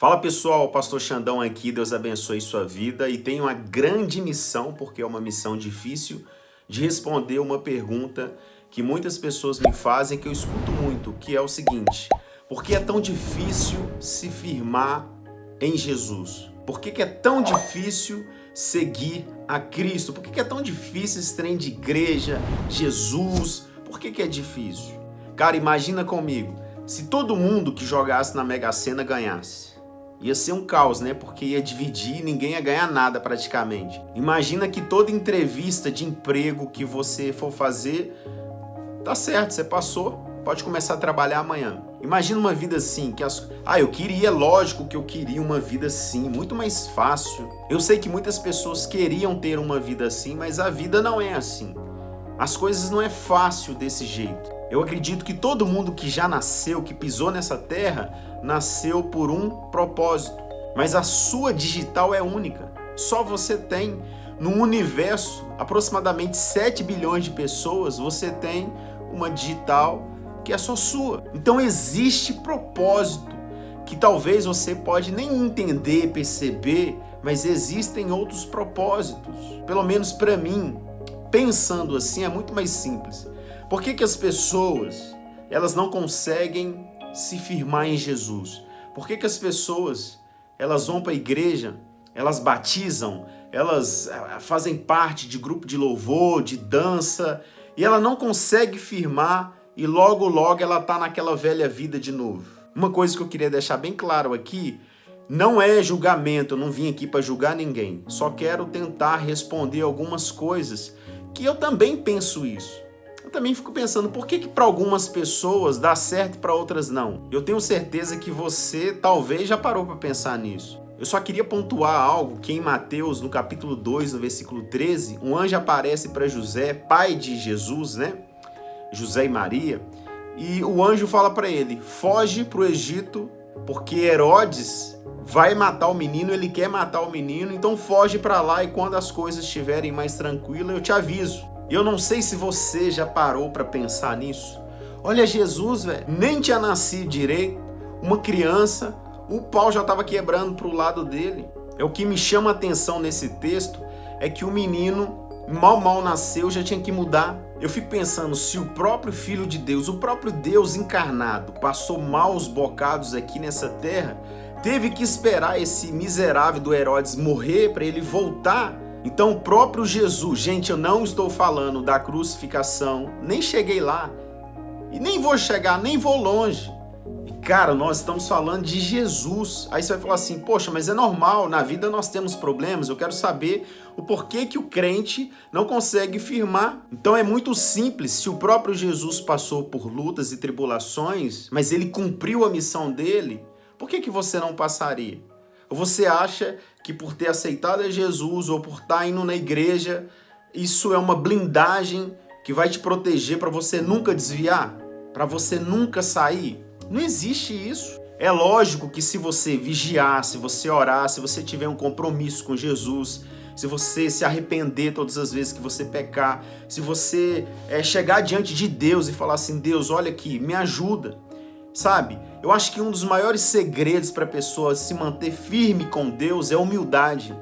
Fala pessoal, Pastor Xandão aqui, Deus abençoe sua vida e tenho uma grande missão, porque é uma missão difícil, de responder uma pergunta que muitas pessoas me fazem, que eu escuto muito, que é o seguinte: por que é tão difícil se firmar em Jesus? Por que é tão difícil seguir a Cristo? Por que é tão difícil esse trem de igreja, Jesus? Por que é difícil? Cara, imagina comigo, se todo mundo que jogasse na Mega Sena ganhasse. Ia ser um caos, né? Porque ia dividir e ninguém ia ganhar nada praticamente. Imagina que toda entrevista de emprego que você for fazer, tá certo, você passou, pode começar a trabalhar amanhã. Imagina uma vida assim, eu queria, lógico que eu queria uma vida assim, muito mais fácil. Eu sei que muitas pessoas queriam ter uma vida assim, mas a vida não é assim. As coisas não é fácil desse jeito. Eu acredito que todo mundo que já nasceu, que pisou nessa terra, nasceu por um propósito. Mas a sua digital é única. Só você tem. No universo, aproximadamente 7 bilhões de pessoas, você tem uma digital que é só sua. Então existe propósito que talvez você pode nem entender, perceber, mas existem outros propósitos. Pelo menos para mim, pensando assim, é muito mais simples. Por que as pessoas, elas não conseguem se firmar em Jesus? Por que as pessoas, elas vão para a igreja, elas batizam, elas fazem parte de grupo de louvor, de dança, e ela não consegue firmar e logo ela está naquela velha vida de novo? Uma coisa que eu queria deixar bem claro aqui, não é julgamento, eu não vim aqui para julgar ninguém, só quero tentar responder algumas coisas que eu também penso isso. Eu também fico pensando, por que para algumas pessoas dá certo e para outras não? Eu tenho certeza que você talvez já parou para pensar nisso. Eu só queria pontuar algo que em Mateus, no capítulo 2, no versículo 13, um anjo aparece para José, pai de Jesus, né? José e Maria, e o anjo fala para ele: foge para o Egito, porque Herodes vai matar o menino, ele quer matar o menino, então foge para lá e quando as coisas estiverem mais tranquilas, eu te aviso. Eu não sei se você já parou para pensar nisso. Olha, Jesus, velho, nem tinha nascido direito, uma criança, o pau já estava quebrando para o lado dele. O que me chama a atenção nesse texto é que o menino mal nasceu, já tinha que mudar. Eu fico pensando, se o próprio Filho de Deus, o próprio Deus encarnado, passou maus bocados aqui nessa terra, teve que esperar esse miserável do Herodes morrer para ele voltar. Então o próprio Jesus, gente, eu não estou falando da crucificação, nem cheguei lá, e nem vou chegar, nem vou longe. E cara, nós estamos falando de Jesus. Aí você vai falar assim, poxa, mas é normal, na vida nós temos problemas, eu quero saber o porquê que o crente não consegue firmar. Então é muito simples, se o próprio Jesus passou por lutas e tribulações, mas ele cumpriu a missão dele, por que você não passaria? Ou você acha que por ter aceitado a Jesus ou por estar indo na igreja, isso é uma blindagem que vai te proteger para você nunca desviar? Para você nunca sair? Não existe isso. É lógico que se você vigiar, se você orar, se você tiver um compromisso com Jesus, se você se arrepender todas as vezes que você pecar, se você chegar diante de Deus e falar assim, Deus, olha aqui, me ajuda. Sabe, eu acho que um dos maiores segredos para a pessoa se manter firme com Deus é a humildade.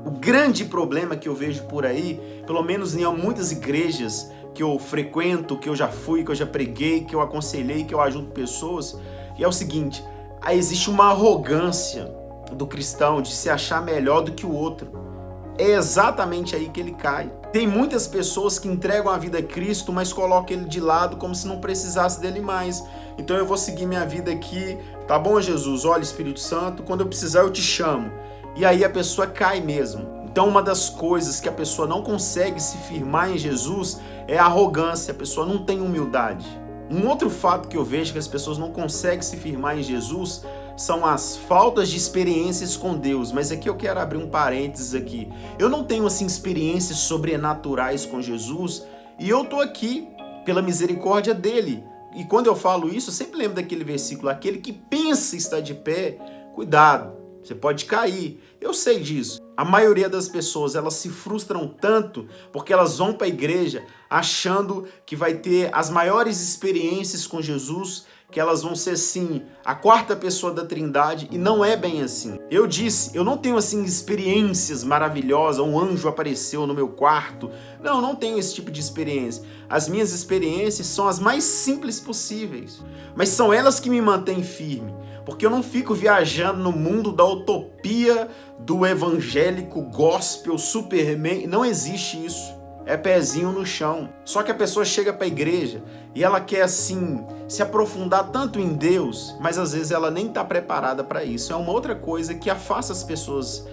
O grande problema que eu vejo por aí, pelo menos em muitas igrejas que eu frequento, que eu já fui, que eu já preguei, que eu aconselhei, que eu ajudo pessoas, e é o seguinte, aí existe uma arrogância do cristão de se achar melhor do que o outro. É exatamente aí que ele cai. Tem muitas pessoas que entregam a vida a Cristo, mas colocam ele de lado como se não precisasse dele mais. Então eu vou seguir minha vida aqui, tá bom, Jesus? Olha, Espírito Santo, quando eu precisar eu te chamo. E aí a pessoa cai mesmo. Então uma das coisas que a pessoa não consegue se firmar em Jesus é a arrogância, a pessoa não tem humildade. Um outro fato que eu vejo que as pessoas não conseguem se firmar em Jesus são as faltas de experiências com Deus. Mas aqui eu quero abrir um parênteses aqui. Eu não tenho assim experiências sobrenaturais com Jesus e eu tô aqui pela misericórdia dele. E quando eu falo isso, eu sempre lembro daquele versículo, aquele que pensa estar de pé, cuidado, você pode cair. Eu sei disso. A maioria das pessoas, elas se frustram tanto porque elas vão para a igreja achando que vai ter as maiores experiências com Jesus, que elas vão ser, sim, a quarta pessoa da Trindade, e não é bem assim. Eu disse, eu não tenho, assim, experiências maravilhosas, um anjo apareceu no meu quarto. Não tenho esse tipo de experiência. As minhas experiências são as mais simples possíveis, mas são elas que me mantêm firme, porque eu não fico viajando no mundo da utopia do evangélico gospel, Superman. Não existe isso. É pezinho no chão. Só que a pessoa chega para a igreja e ela quer, assim, se aprofundar tanto em Deus, mas às vezes ela nem está preparada para isso. É uma outra coisa que afasta as pessoas.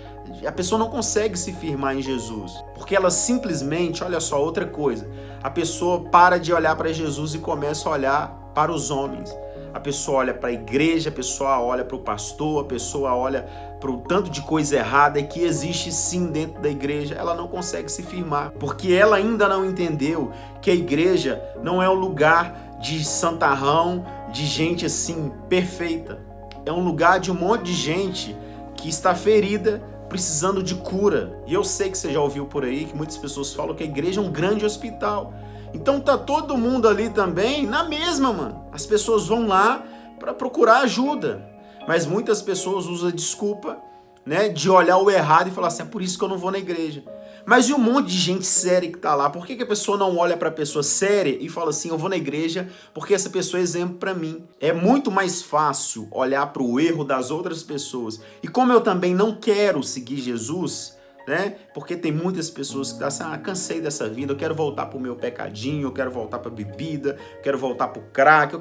A pessoa não consegue se firmar em Jesus, porque ela simplesmente, olha só, outra coisa, a pessoa para de olhar para Jesus e começa a olhar para os homens. A pessoa olha para a igreja, a pessoa olha para o pastor, a pessoa olha para o tanto de coisa errada que existe sim dentro da igreja. Ela não consegue se firmar, porque ela ainda não entendeu que a igreja não é um lugar de santarrão, de gente assim perfeita. É um lugar de um monte de gente que está ferida, precisando de cura. E eu sei que você já ouviu por aí que muitas pessoas falam que a igreja é um grande hospital. Então tá todo mundo ali também na mesma, mano. As pessoas vão lá para procurar ajuda, mas muitas pessoas usam a desculpa, né, de olhar o errado e falar assim, é por isso que eu não vou na igreja. Mas e um monte de gente séria que tá lá? Por que a pessoa não olha para a pessoa séria e fala assim, eu vou na igreja porque essa pessoa é exemplo para mim? É muito mais fácil olhar para o erro das outras pessoas. E como eu também não quero seguir Jesus, né? Porque tem muitas pessoas que estão assim, cansei dessa vida, eu quero voltar pro meu pecadinho, eu quero voltar pra bebida, eu quero voltar pro crack,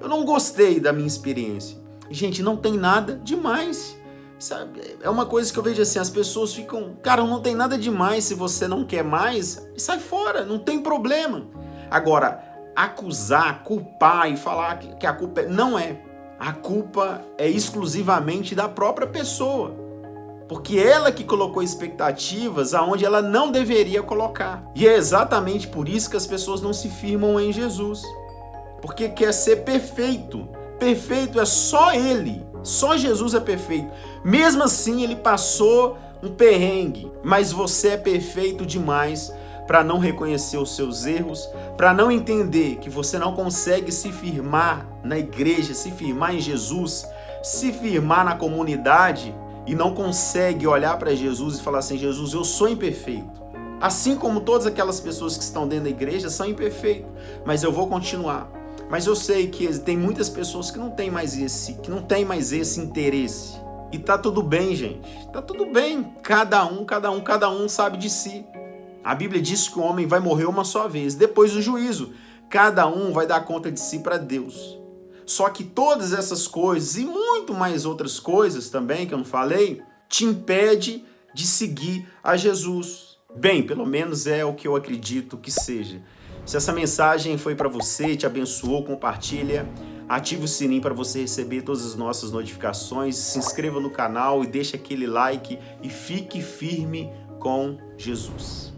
eu não gostei da minha experiência. Gente, não tem nada demais, sabe? É uma coisa que eu vejo assim, as pessoas ficam, cara, não tem nada demais, se você não quer mais, sai fora, não tem problema. Agora, acusar, culpar e falar que a culpa não é. A culpa é exclusivamente da própria pessoa. Porque ela que colocou expectativas aonde ela não deveria colocar. E é exatamente por isso que as pessoas não se firmam em Jesus. Porque quer ser perfeito. Perfeito é só Ele. Só Jesus é perfeito. Mesmo assim, Ele passou um perrengue. Mas você é perfeito demais para não reconhecer os seus erros, para não entender que você não consegue se firmar na igreja, se firmar em Jesus, se firmar na comunidade, e não consegue olhar para Jesus e falar assim, Jesus, eu sou imperfeito. Assim como todas aquelas pessoas que estão dentro da igreja são imperfeitas, mas eu vou continuar. Mas eu sei que tem muitas pessoas que não têm mais esse interesse. E tá tudo bem, gente. Tá tudo bem. Cada um sabe de si. A Bíblia diz que o homem vai morrer uma só vez. Depois do juízo, cada um vai dar conta de si para Deus. Só que todas essas coisas e muito mais outras coisas também que eu não falei, te impede de seguir a Jesus. Bem, pelo menos é o que eu acredito que seja. Se essa mensagem foi para você, te abençoou, compartilha, ative o sininho para você receber todas as nossas notificações, se inscreva no canal e deixe aquele like e fique firme com Jesus.